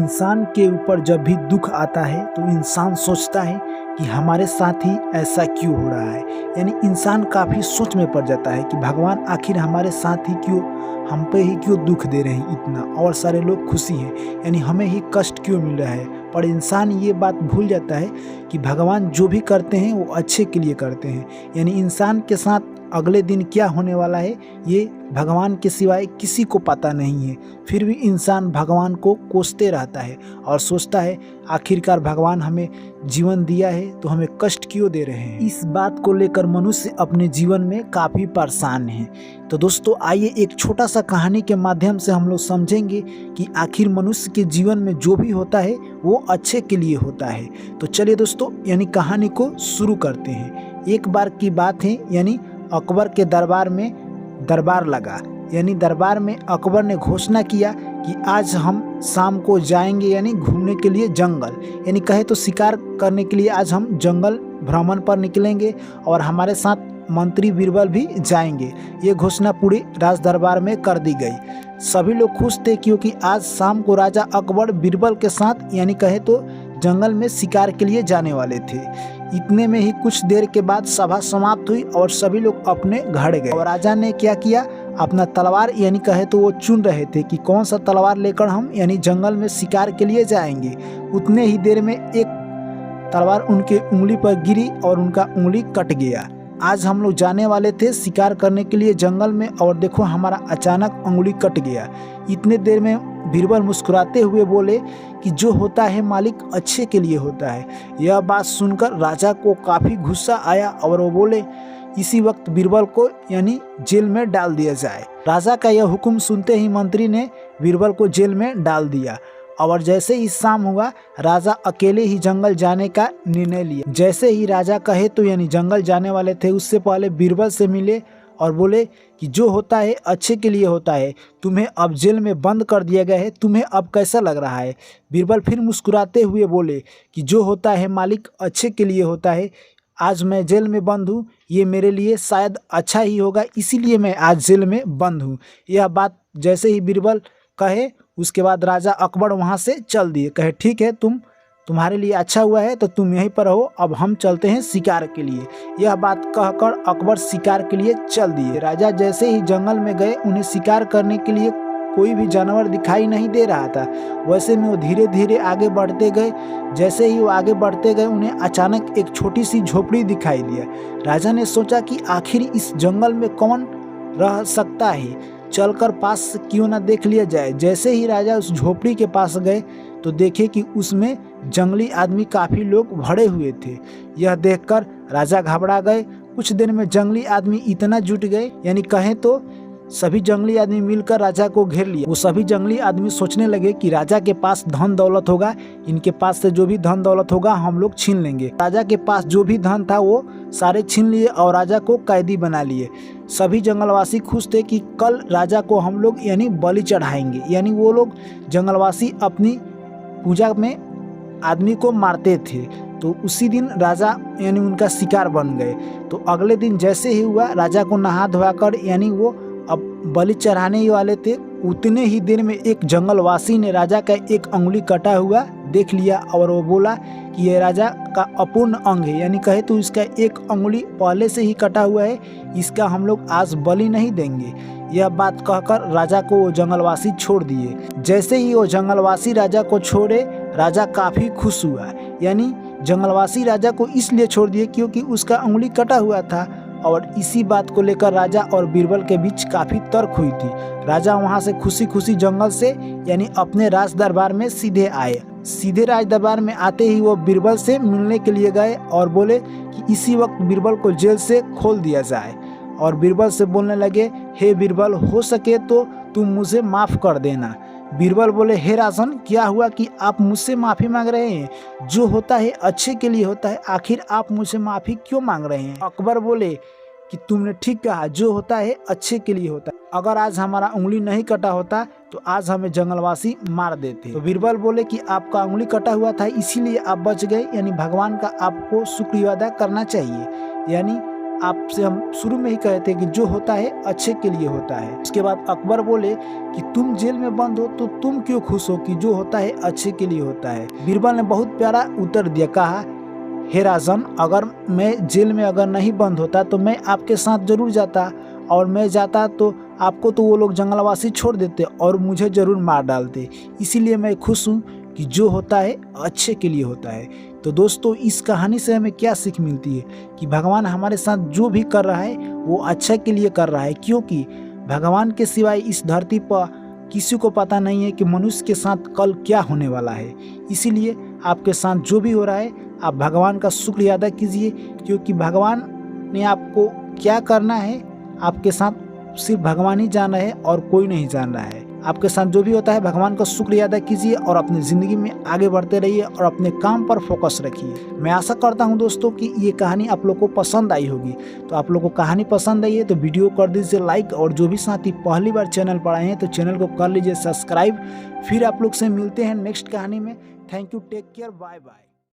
इंसान के ऊपर जब भी दुख आता है तो इंसान सोचता है कि हमारे साथ ही ऐसा क्यों हो रहा है। यानी इंसान काफ़ी सोच में पड़ जाता है कि भगवान आखिर हमारे साथ ही क्यों, हम पे ही क्यों दुख दे रहे हैं इतना, और सारे लोग खुशी हैं, यानी हमें ही कष्ट क्यों मिल रहा है। पर इंसान ये बात भूल जाता है कि भगवान जो भी करते हैं वो अच्छे के लिए करते हैं। यानी इंसान के साथ अगले दिन क्या होने वाला है ये भगवान के सिवाय किसी को पता नहीं है। फिर भी इंसान भगवान को कोसते रहता है और सोचता है आखिरकार भगवान हमें जीवन दिया है तो हमें कष्ट क्यों दे रहे हैं। इस बात को लेकर मनुष्य अपने जीवन में काफ़ी परेशान है। तो दोस्तों आइए एक छोटा सा कहानी के माध्यम से हम लोग समझेंगे कि आखिर मनुष्य के जीवन में जो भी होता है वो अच्छे के लिए होता है। तो चलिए दोस्तों यानी कहानी को शुरू करते हैं। एक बार की बात है, यानी अकबर के दरबार में दरबार लगा। यानी दरबार में अकबर ने घोषणा किया कि आज हम शाम को जाएंगे यानी घूमने के लिए जंगल, यानी कहे तो शिकार करने के लिए आज हम जंगल भ्रमण पर निकलेंगे और हमारे साथ मंत्री बीरबल भी जाएंगे। ये घोषणा पूरे राज दरबार में कर दी गई। सभी लोग खुश थे क्योंकि आज शाम को राजा अकबर बीरबल के साथ यानी कहे तो जंगल में शिकार के लिए जाने वाले थे। इतने में ही कुछ देर के बाद सभा समाप्त हुई और सभी लोग अपने घर गए। और राजा ने क्या किया, अपना तलवार यानी कहे तो वो चुन रहे थे कि कौन सा तलवार लेकर हम यानी जंगल में शिकार के लिए जाएंगे। उतने ही देर में एक तलवार उनके उंगली पर गिरी और उनका उंगली कट गया। आज हम लोग जाने वाले थे शिकार करने के लिए जंगल में और देखो हमारा अचानक उंगली कट गया। इतने देर में बीरबल मुस्कुराते हुए बोले कि जो होता है मालिक अच्छे के लिए होता है। यह बात सुनकर राजा को काफ़ी गुस्सा आया और वो बोले इसी वक्त बीरबल को यानी जेल में डाल दिया जाए। राजा का यह हुक्म सुनते ही मंत्री ने बीरबल को जेल में डाल दिया। और जैसे ही शाम हुआ राजा अकेले ही जंगल जाने का निर्णय लिया। जैसे ही राजा कहे तो यानी जंगल जाने वाले थे उससे पहले बीरबल से मिले और बोले कि जो होता है अच्छे के लिए होता है, तुम्हें अब जेल में बंद कर दिया गया है, तुम्हें अब कैसा लग रहा है। बीरबल फिर मुस्कुराते हुए बोले कि जो होता है मालिक अच्छे के लिए होता है। आज मैं जेल में बंद हूँ, ये मेरे लिए शायद अच्छा ही होगा, इसीलिए मैं आज जेल में बंद हूँ। यह बात जैसे ही बीरबल कहे उसके बाद राजा अकबर वहाँ से चल दिए। कहे ठीक है तुम्हारे लिए अच्छा हुआ है तो तुम यहीं पर रहो, अब हम चलते हैं शिकार के लिए। यह बात कहकर अकबर शिकार के लिए चल दिए। राजा जैसे ही जंगल में गए उन्हें शिकार करने के लिए कोई भी जानवर दिखाई नहीं दे रहा था। वैसे में वो धीरे धीरे आगे बढ़ते गए। जैसे ही वो आगे बढ़ते गए उन्हें अचानक एक छोटी सी झोपड़ी दिखाई दिया। राजा ने सोचा कि आखिर इस जंगल में कौन रह सकता है, चलकर पास क्यों ना देख लिया जाए। जैसे ही राजा उस झोपड़ी के पास गए तो देखे कि उसमें जंगली आदमी काफ़ी लोग भरे हुए थे। यह देखकर राजा घबरा गए। कुछ देर में जंगली आदमी इतना जुट गए, यानी कहें तो सभी जंगली आदमी मिलकर राजा को घेर लिया। वो सभी जंगली आदमी सोचने लगे कि राजा के पास धन दौलत होगा, इनके पास से जो भी धन दौलत होगा हम लोग छीन लेंगे। राजा के पास जो भी धन था वो सारे छीन लिए और राजा को कैदी बना लिए। सभी जंगलवासी खुश थे कि कल राजा को हम लोग यानी बलि चढ़ाएंगे। यानी वो लोग जंगलवासी अपनी पूजा में आदमी को मारते थे, तो उसी दिन राजा यानी उनका शिकार बन गए। तो अगले दिन जैसे ही हुआ राजा को नहा धोवा कर यानी वो अब बलि चढ़ाने ही वाले थे। उतने ही देर में एक जंगलवासी ने राजा का एक अंगुली कटा हुआ देख लिया और वो बोला कि यह राजा का अपूर्ण अंग है, यानी कहे तो इसका एक अंगुली पहले से ही कटा हुआ है, इसका हम लोग आज बलि नहीं देंगे। यह बात कहकर राजा को वो जंगलवासी छोड़ दिए। जैसे ही वो जंगलवासी राजा को छोड़े राजा काफ़ी खुश हुआ। यानी जंगलवासी राजा को इसलिए छोड़ दिए क्योंकि उसका अंगुली कटा हुआ था। और इसी बात को लेकर राजा और बीरबल के बीच काफ़ी तर्क हुई थी। राजा वहां से खुशी खुशी जंगल से यानी अपने राज दरबार में सीधे आए। सीधे राज दरबार में आते ही वो बीरबल से मिलने के लिए गए और बोले कि इसी वक्त बीरबल को जेल से खोल दिया जाए। और बीरबल से बोलने लगे, हे बीरबल, हो सके तो तुम मुझे माफ़ कर देना। बीरबल बोले, हे राजन, क्या हुआ कि आप मुझसे माफ़ी मांग रहे हैं? जो होता है अच्छे के लिए होता है, आखिर आप मुझसे माफ़ी क्यों मांग रहे हैं? अकबर बोले कि तुमने ठीक कहा, जो होता है अच्छे के लिए होता है। अगर आज हमारा उंगली नहीं कटा होता तो आज हमें जंगलवासी मार देते। तो बीरबल बोले कि आपका उंगली कटा हुआ था इसीलिए आप बच गए, यानी भगवान का आपको शुक्रिया अदा करना चाहिए। यानी आपसे हम शुरू में ही कहे थे कि जो होता है अच्छे के लिए होता है। उसके बाद अकबर बोले कि तुम जेल में बंद हो तो तुम क्यों खुश हो कि जो होता है अच्छे के लिए होता है। बीरबल ने बहुत प्यारा उत्तर दिया, कहा हे राजन, अगर मैं जेल में अगर नहीं बंद होता तो मैं आपके साथ जरूर जाता, और मैं जाता तो आपको तो वो लोग जंगलवासी छोड़ देते और मुझे जरूर मार डालते। इसीलिए मैं खुश हूँ कि जो होता है अच्छे के लिए होता है। तो दोस्तों, इस कहानी से हमें क्या सीख मिलती है कि भगवान हमारे साथ जो भी कर रहा है वो अच्छा के लिए कर रहा है, क्योंकि भगवान के सिवाय इस धरती पर किसी को पता नहीं है कि मनुष्य के साथ कल क्या होने वाला है। इसीलिए आपके साथ जो भी हो रहा है आप भगवान का शुक्रिया अदा कीजिए, क्योंकि भगवान ने आपको क्या करना है आपके साथ सिर्फ भगवान ही जान रहा है और कोई नहीं जान रहा है। आपके साथ जो भी होता है भगवान का शुक्रिया अदा कीजिए और अपनी ज़िंदगी में आगे बढ़ते रहिए और अपने काम पर फोकस रखिए। मैं आशा करता हूं दोस्तों कि ये कहानी आप लोग को पसंद आई होगी। तो आप लोग को कहानी पसंद आई है तो वीडियो कर दीजिए लाइक, और जो भी साथी पहली बार चैनल पर आए हैं तो चैनल को कर लीजिए सब्सक्राइब। फिर आप लोग से मिलते हैं नेक्स्ट कहानी में। Thank you, take care, bye bye.